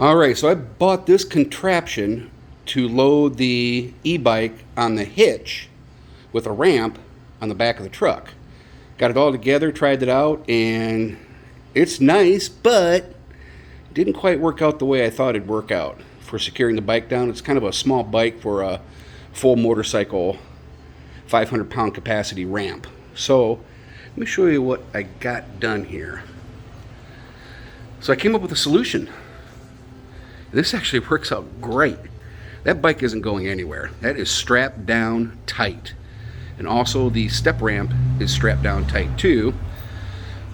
Alright, so I bought this contraption to load the e-bike on the hitch with a ramp on the back of the truck. Got it all together, tried it out, and it's nice, but didn't quite work out the way I thought it'd work out for securing the bike down. It's kind of a small bike for a full motorcycle 500-pound capacity ramp. So let me show you what I got done here. So I came up with a solution. This actually works out great. That bike isn't going anywhere. That is strapped down tight. And also the step ramp is strapped down tight too.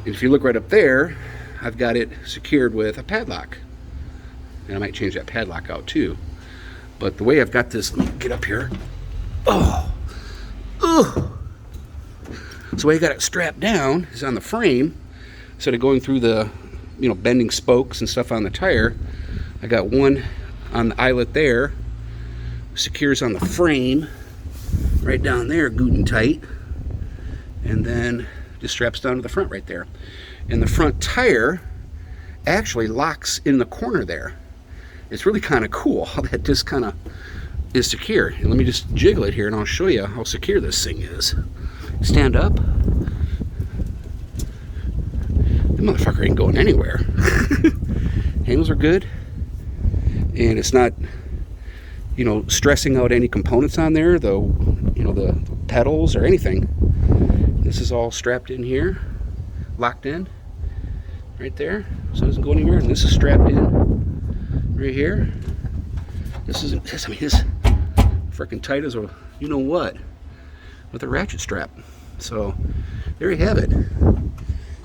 And if you look right up there, I've got it secured with a padlock. And I might change that padlock out too. But the way I've got this, let me get up here. Oh, so the way I got it strapped down is on the frame. Instead of going through the, bending spokes and stuff on the tire, I got one on the eyelet there, secures on the frame, right down there, good and tight, and then just straps down to the front right there. And the front tire actually locks in the corner there. It's really kind of cool how that just kind of is secure. And let me just jiggle it here and I'll show you how secure this thing is. Stand up. The motherfucker ain't going anywhere. Handles are good. And it's not, stressing out any components on there, the pedals or anything. This is all strapped in here, locked in, right there, so it doesn't go anywhere. And this is strapped in right here. This is freaking tight as a what with a ratchet strap. So there you have it.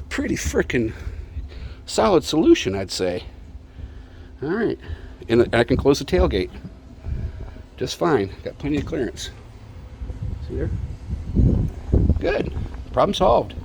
Pretty freaking solid solution, I'd say. All right. And I can close the tailgate just fine. Got plenty of clearance. See there? Good. Problem solved.